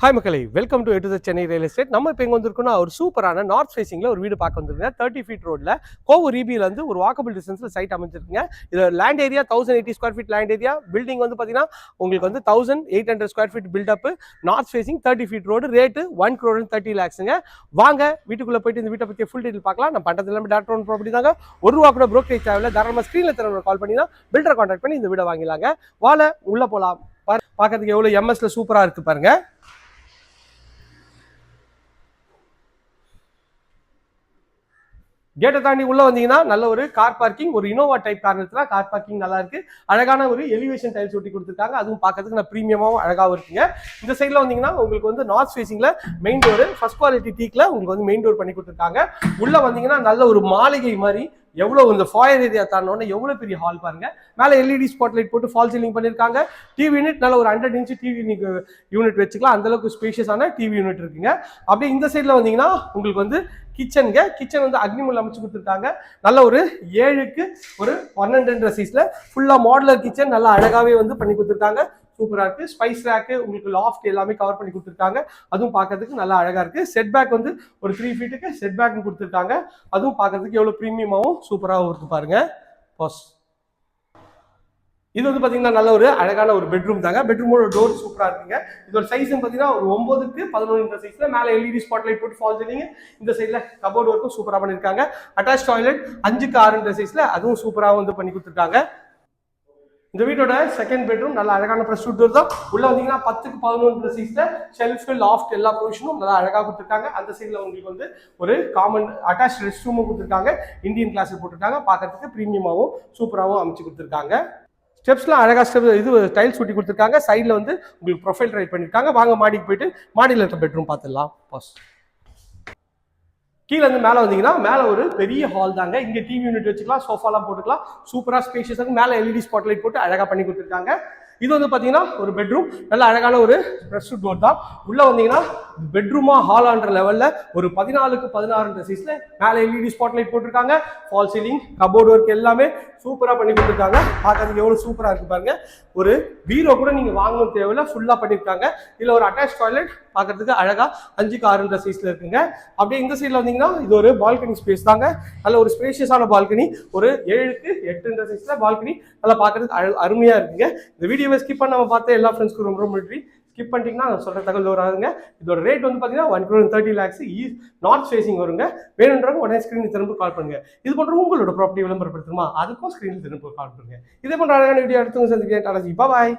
Hi மக்களே, welcome to a to the Chennai real estate. நம்ம இப்போ எங்கே வந்திருக்கோம்னா ஒரு சூப்பரான நார்த் ஃபேசிங்கில் ஒரு வீடு பார்க்க வந்துருங்க. 30 ஃபீட் ரோடில் கோவூர் இபியிலேருந்து ஒரு வாக்கபிள் டிஸ்டன்ஸில் சைட் அமைஞ்சிருக்குங்க. இதில் land area 1080 square feet land area. Building வந்து பார்த்தீங்கன்னா உங்களுக்கு வந்து 1800 square feet built up. North facing 30 feet road. Rate 1,30,00,000. வாங்க வீட்டுக்குள்ளே போயிட்டு இந்த வீட்டை பற்றி ஃபுல் டீட்டெயில் பார்க்கலாம். நம்ம பண்ணுறது எல்லாமே டாக்டர் ஒன் ப்ராப்பர்ட்டி தாங்க. ₹1 கூட ப்ரோக்கரேஜ் தேவையில்லை. தாராளமாக ஸ்க்ரீனில் தர கால் பண்ணினா பில்டரை கான்டாக்ட் பண்ணி இந்த வீடை வாங்கிடலாங்க. வாழை உள்ளே போகலாம். பார்க்கறதுக்கு எவ்வளோ எம்எஸ்ல சூப்பராக இருக்குது பாருங்க. கேட்டை தாண்டி உள்ள வந்தீங்கன்னா நல்ல ஒரு கார் பார்க்கிங், ஒரு இனோவா டைப் கார் இருக்குன்னா கார் பார்க்கிங் நல்லா இருக்கு. அழகான ஒரு எலிவேஷன் டைல்ஸ் ஒட்டி கொடுத்துருக்காங்க. அதுவும் பார்க்கறதுக்கு நான் ப்ரீமியமாகவும் அழகாகவும் இருக்குங்க. இந்த சைடில் வந்தீங்கன்னா உங்களுக்கு வந்து நார்த் ஃபேசிங்ல மெயின் டோர் ஃபர்ஸ்ட் குவாலிட்டி டீக்ல உங்களுக்கு வந்து மெயின் டோர் பண்ணி கொடுத்துருக்காங்க. உள்ள வந்தீங்கன்னா நல்ல ஒரு மாளிகை மாதிரி எவ்வளவு இந்த ஃபாயர் ஏரியா தாண்டோன்னா எவ்வளவு பெரிய ஹால் பாருங்க. மேலே எல்இடி ஸ்பாட்லைட் போட்டு ஃபால் சீலிங் பண்ணியிருக்காங்க. டிவி யூனிட் நல்ல ஒரு 100 இன்ச் டிவி யூனிட் வச்சுக்கலாம். அந்த அளவுக்கு ஸ்பேஷியஸான டிவி யூனிட் இருக்குங்க. அப்படியே இந்த சைட்ல வந்தீங்கன்னா உங்களுக்கு வந்து கிச்சன் வந்து அக்னிமுல் அமைச்சு கொடுத்துருக்காங்க. நல்ல ஒரு 7க்கு ஒரு 12 சைஸ்ல ஃபுல்லா மாடுலர் கிச்சன் நல்லா அழகாவே வந்து பண்ணி கொடுத்துருக்காங்க. சூப்பரா இருக்கு. ஸ்பைஸ் ரேக்கு உங்களுக்கு லாஃப்ட் எல்லாமே கவர் பண்ணி கொடுத்துருக்காங்க. அதுவும் பார்க்கறதுக்கு நல்லா அழகா இருக்கு. செட் பேக் வந்து ஒரு 3 ஃபீட்டுக்கு செட் பேக் கொடுத்துருக்காங்க. அதுவும் பார்க்கறதுக்கு எவ்வளவு ப்ரீமியமாவும் சூப்பராகவும் இருக்கு பாருங்க. இது வந்து பாத்தீங்கன்னா நல்ல ஒரு அழகான ஒரு பெட்ரூம் தாங்க. பெட்ரூமோட டோர் சூப்பரா இருக்குங்க. இதோட சைஸ் பாத்தீங்கன்னா ஒரு 9க்கு 11 சைஸ்ல மேல எல்இடி ஸ்பாட்லைட் போட்டு ஃபால் சீலிங். இந்த சைட்ல கபோர்ட் ஒர்க்கும் சூப்பரா பண்ணிருக்காங்க. அட்டாச் டாய்லெட் 5க்கு 6 சைஸ்ல அதுவும் சூப்பரா வந்து பண்ணி கொடுத்துருக்காங்க. இந்த வீட்டோட செகண்ட் பெட்ரூம் நல்ல அழகான ப்ரெஸ் டோர் தான். உள்ள வந்தீங்கன்னா 10க்கு 11 சைஸ்ல ஷெல்ஃப் லாஃப்ட் எல்லா ப்ரொவிஷனும் நல்லா அழகா கொடுத்துருக்காங்க. அந்த சைட்ல உங்களுக்கு வந்து ஒரு காமன் அட்டாச் ரெஸ்ட் ரூமும் கொடுத்துருக்காங்க. இந்தியன் கிளாஸ் போட்டுருக்காங்க. பார்க்கறதுக்கு ப்ரீமியமாகவும் சூப்பராகவும் அமைச்சு கொடுத்துருக்காங்க. ஸ்டெப்ஸ்லாம் அழகா இது டைல்ஸ் ஒட்டி கொடுத்துருக்காங்க. சைடில் வந்து உங்களுக்கு ப்ரொஃபைல் ரைட் பண்ணியிருக்காங்க. வாங்க மாடிக்கு போயிட்டு மாடியில் இருக்க பெட்ரூம் பார்த்துடலாம். கீழே இருந்து மேலே வந்தீங்கன்னா மேலே ஒரு பெரிய ஹால் தாங்க. இங்கே டிவி யூனிட் வச்சுக்கலாம், சோஃபாலாம் போட்டுக்கலாம். சூப்பராக ஸ்பேஷியஸாக மேலே எல்இடி ஸ்பாட்லைட் போட்டு அழகாக பண்ணி கொடுத்துருக்காங்க. இது வந்து பார்த்தீங்கன்னா ஒரு பெட்ரூம் நல்ல அழகான ஒரு ப்ரெஸ் டோர் தான். உள்ள வந்தீங்கன்னா பெட்ரூமா ஹாலான்ற லெவலில் ஒரு 14க்கு 16 சைஸ்ல மேலே எல்இடி ஸ்பாட்லைட் போட்டிருக்காங்க. ஃபால் சீலிங் கபோர்ட் ஒர்க் எல்லாமே சூப்பராக பண்ணி கொடுத்துருக்காங்க. பார்க்கறதுக்கு எவ்வளோ சூப்பராக இருக்கு பாருங்க. ஒரு பீரோ கூட நீங்கள் வாங்கணும் தேவையில்லை, ஃபுல்லாக பண்ணியிருக்காங்க. இதில் ஒரு அட்டாச் டாய்லெட் பார்க்கறதுக்கு அழகா 5க்கு 6 சைஸ்ல இருக்குங்க. அப்படியே இந்த சைட்ல வந்தீங்கன்னா இது ஒரு பால்கனி ஸ்பேஸ் தாங்க. நல்ல ஒரு ஸ்பேஷியஸான பால்கனி, ஒரு 7க்கு 8 சைஸ்ல பால்கனி நல்லா பார்க்கறதுக்கு அருமையா இருக்குங்க. இந்த வீடியோவை ஸ்கிப் பண்ணாம பார்த்த எல்லா ஃப்ரெண்ட்ஸ்க்கும் ரொம்ப ரொம்ப நன்றி. ஸ்கிப் பண்ணிட்டீங்கன்னா நான் சொல்ற தகவல் வராதுங்க. இதோட ரேட் வந்து பார்த்தீங்கன்னா 1,30,00,000 நார்த் ஃபேசிங் வருங்க. வேணுன்றவங்க உடனே ஸ்கிரீன் திரும்ப கால் பண்ணுங்க. இது போன்ற உங்களோட ப்ராப்பர்ட்டி விளம்பரப்படுத்துமா அதுக்கும் ஸ்கிரீனில் திரும்ப கால் பண்ணுங்க. இதே போன்ற அழகான வீடியோ எடுத்து சந்திக்கிறேன். பாய்.